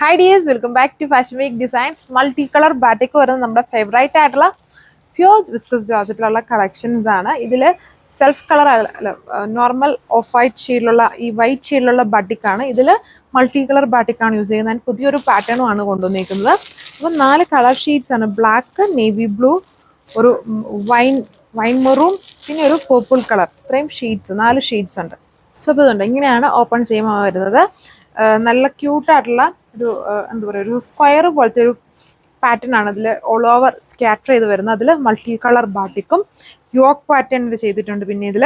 Hi dears, welcome back to Fashion Week Designs. Multicolor batik വരുന്ന നമ്മുടെ favourite ആയിട്ടുള്ള pure viscous ജോർജറ്റിലുള്ള collections ആണ്. ഇതിൽ self colour normal off white ഷെയ്ഡിലുള്ള ഈ വൈറ്റ് ഷെയ്ഡിലുള്ള ബാറ്റിക് ആണ്. ഇതിൽ മൾട്ടി കളർ ബാറ്റിക് ആണ് യൂസ് ചെയ്യുന്നത്. പുതിയൊരു പാറ്റേണും ആണ് കൊണ്ടുവന്നിരിക്കുന്നത്. അപ്പോൾ 4 കളർ ഷീറ്റ്സ് ആണ്. ബ്ലാക്ക്, നേവി ബ്ലൂ, ഒരു വൈൻ മെറൂൺ, പിന്നെ ഒരു പർപ്പിൾ കളർ. ഇത്രയും ഷീറ്റ്സ് 4 ഷീറ്റ്സ് ഉണ്ട്. സോ അപ്പോൾ ഇതുണ്ട്, ഇങ്ങനെയാണ് ഓപ്പൺ ചെയ്യുമ്പോൾ വരുന്നത്. നല്ല ക്യൂട്ടായിട്ടുള്ള ഒരു എന്താ പറയുക, ഒരു സ്ക്വയർ പോലത്തെ ഒരു പാറ്റേൺ ആണ് അതിൽ ഓൾ ഓവർ സ്കാറ്റർ ചെയ്ത് വരുന്നത്. അതിൽ മൾട്ടി കളർ ബാറ്റിക്കും യോക്ക് പാറ്റേണിൽ ചെയ്തിട്ടുണ്ട്. പിന്നെ ഇതിൽ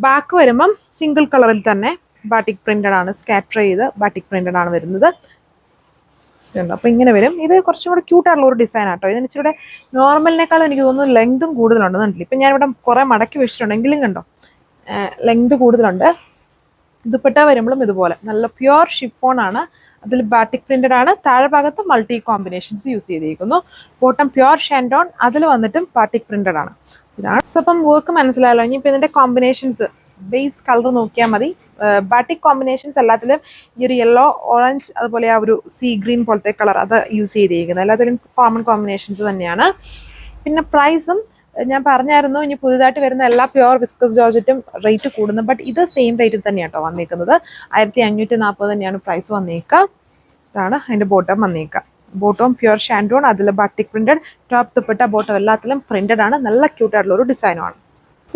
ബാക്ക് വരുമ്പം സിംഗിൾ കളറിൽ തന്നെ ബാറ്റിക് പ്രിന്റഡ് ആണ്, സ്കാറ്റർ ചെയ്ത് ബാറ്റിക് പ്രിന്റഡ് ആണ് വരുന്നത്. അപ്പോൾ ഇങ്ങനെ വരും. ഇത് കുറച്ചും കൂടെ ക്യൂട്ടായിട്ടുള്ള ഒരു ഡിസൈൻ ആട്ടോ. ഇതിന് ഇച്ചിരി നോർമലിനേക്കാളും എനിക്ക് തോന്നുന്നു ലെങ്തും കൂടുതലുണ്ട്. ഇപ്പം ഞാനിവിടെ കുറേ മടക്കി വെച്ചിട്ടുണ്ടെങ്കിലും കണ്ടോ ലെങ്ത് കൂടുതലുണ്ട്. ദുപ്പട്ട വരുമ്പോഴും ഇതുപോലെ നല്ല പ്യുവർ ഷിഫോൺ ആണ്. അതിൽ ബാറ്റിക് പ്രിന്റഡ് ആണ്. താഴെ ഭാഗത്ത് മൾട്ടി കോമ്പിനേഷൻസ് യൂസ് ചെയ്തിരിക്കുന്നു. ബോട്ടം പ്യുവർ ഷാൻഡോൺ, അതിൽ വന്നിട്ടും ബാറ്റിക് പ്രിന്റഡ് ആണ്. ഇതാണ്. സോ അപ്പം വർക്ക് മനസ്സിലായല്ലോ. ഇനിയിപ്പോൾ ഇതിന്റെ കോമ്പിനേഷൻസ് ബേസ് കളർ നോക്കിയാൽ മതി. ബാറ്റിക് കോമ്പിനേഷൻസ് എല്ലാത്തിലും ഈ ഒരു യെല്ലോ, ഓറഞ്ച്, അതുപോലെ ആ ഒരു സീ ഗ്രീൻ പോലത്തെ കളർ അത് യൂസ് ചെയ്തിരിക്കുന്നത്. എല്ലാത്തിലും കോമൺ കോമ്പിനേഷൻസ് തന്നെയാണ്. പിന്നെ പ്രൈസും ഞാൻ പറഞ്ഞായിരുന്നു, ഇനി പുതുതായിട്ട് വരുന്ന എല്ലാ പ്യുവർ വിസ്കസ് ജോർജറ്റും റേറ്റ് കൂടുന്നു. ബട്ട് ഇത് സെയിം റേറ്റിൽ തന്നെയാണ് കേട്ടോ വന്നിരിക്കുന്നത്. 1540 തന്നെയാണ് പ്രൈസ് വന്നേക്കുക. ഇതാണ് അതിൻ്റെ ബോട്ടം വന്നേക്കുക. ബോട്ടം പ്യുവർ ഷാൻഡോൺ, അതിൽ batik printed, top dupatta bottom എല്ലാത്തിലും പ്രിന്റഡ് ആണ്. നല്ല ക്യൂട്ടായിട്ടുള്ള ഒരു ഡിസൈനുമാണ്.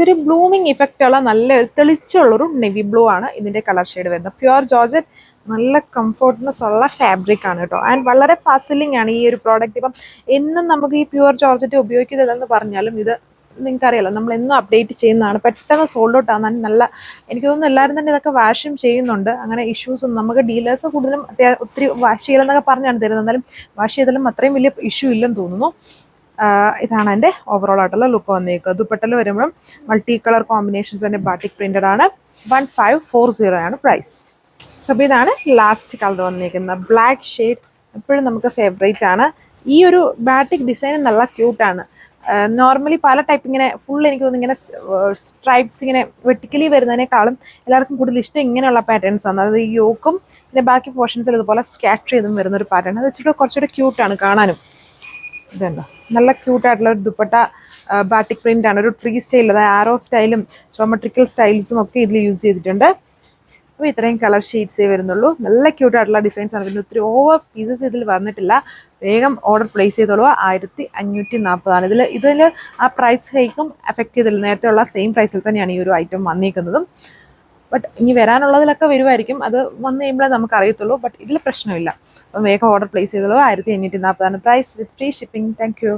ഒരു ബ്ലൂമിങ് ഇഫക്റ്റ് ഉള്ള നല്ല തെളിച്ചുള്ളൊരു നെവി ബ്ലൂ ആണ് ഇതിൻ്റെ കളർ ഷെയ്ഡ് വരുന്നത്. പ്യുവർ ജോർജറ്റ്, നല്ല കംഫോർട്ട്നെസ് ഉള്ള ഫാബ്രിക് ആണ് കേട്ടോ. ആൻഡ് വളരെ ഫാസിലിംഗ് ആണ് ഈ ഒരു പ്രോഡക്റ്റ്. ഇപ്പം എന്നും നമുക്ക് ഈ പ്യുവർ ജോർജറ്റ് ഉപയോഗിക്കുന്നതെന്ന് പറഞ്ഞാലും ഇത് നിങ്ങൾക്കറിയാലോ, നമ്മൾ എന്നും അപ്ഡേറ്റ് ചെയ്യുന്നതാണ്. പെട്ടെന്ന് സോൾഡ് ഔട്ട് ആകുന്ന നല്ല, എനിക്ക് തോന്നുന്നു എല്ലാവരും തന്നെ ഇതൊക്കെ വാഷും ചെയ്യുന്നുണ്ട്. അങ്ങനെ ഇഷ്യൂസും നമുക്ക് ഡീലേഴ്സ് കൂടുതലും ഒത്തിരി വാഷ് ചെയ്യലെന്നൊക്കെ പറഞ്ഞാണ് തരുന്നത്. എന്നാലും വാഷ് ചെയ്താലും അത്രയും വലിയ ഇഷ്യൂ ഇല്ലെന്ന് തോന്നുന്നു. ഇതാണ് എൻ്റെ ഓവറോൾ ആയിട്ടുള്ള ലുക്ക് വന്നേക്കുക. ദുപ്പട്ടയിൽ വരുമ്പോഴും മൾട്ടി കളർ കോമ്പിനേഷൻസ് തന്നെ ബാറ്റിക് പ്രിന്റഡ് ആണ്. 1540 ആണ് പ്രൈസ്. സോ അപ്പോൾ ഇതാണ് ലാസ്റ്റ് കളർ വന്നിരിക്കുന്നത്, ബ്ലാക്ക് ഷെയ്ഡ്. എപ്പോഴും നമുക്ക് ഫേവറേറ്റ് ആണ്. ഈ ഒരു ബാറ്റിക് ഡിസൈൻ നല്ല ക്യൂട്ടാണ്. നോർമലി പല ടൈപ്പ് ഇങ്ങനെ ഫുൾ എനിക്ക് തോന്നുന്നു ഇങ്ങനെ സ്ട്രൈപ്സ് ഇങ്ങനെ വെർട്ടിക്കലി വരുന്നതിനേക്കാളും എല്ലാവർക്കും കൂടുതൽ ഇഷ്ടം ഇങ്ങനെയുള്ള പാറ്റേൺസ് ആണ്. അതായത് ഈ യോക്കും പിന്നെ ബാക്കി പോർഷൻസിൽ ഇതുപോലെ സ്കാറ്റർ ചെയ്തും വരുന്നൊരു പാറ്റേൺ. അത് വെച്ചിട്ട് കുറച്ചുകൂടെ ക്യൂട്ടാണ് കാണാനും. ഇതുണ്ടോ, നല്ല ക്യൂട്ടായിട്ടുള്ള ഒരു ദുപ്പട്ട ബാറ്റിക് പ്രിന്റ് ആണ്. ഒരു ട്രീ സ്റ്റൈൽ, അതായത് ആരോ സ്റ്റൈലും ജോമെട്രിക്കൽ സ്റ്റൈൽസും ഒക്കെ ഇതിൽ യൂസ് ചെയ്തിട്ടുണ്ട്. അപ്പോൾ ഇത്രയും കളർ ഷീറ്റ്സേ വരുന്നുള്ളൂ. നല്ല ക്യൂട്ടായിട്ടുള്ള ഡിസൈൻസ് ആണ്. പിന്നെ ഒത്തിരി ഓവർ പീസസ് ഇതിൽ വന്നിട്ടില്ല. വേഗം ഓർഡർ പ്ലേസ് ചെയ്തോളൂ. 1540 ആണ്. ഇതിൽ ആ പ്രൈസ് ഹൈക്കും എഫക്ട് ചെയ്തില്ല. നേരത്തെ ഉള്ള സെയിം പ്രൈസിൽ തന്നെയാണ് ഈ ഒരു ഐറ്റം വന്നിരിക്കുന്നതും. ബട്ട് ഇനി വരാനുള്ളതിലൊക്കെ വരുമായിരിക്കും. അത് വന്നു കഴിയുമ്പോഴേ നമുക്ക് അറിയത്തുള്ളൂ. ബട്ട് ഇതിൽ പ്രശ്നമില്ല. അപ്പം വേഗം ഓർഡർ പ്ലേസ് ചെയ്തോളൂ. 1540 ആണ് price with free shipping. Thank U.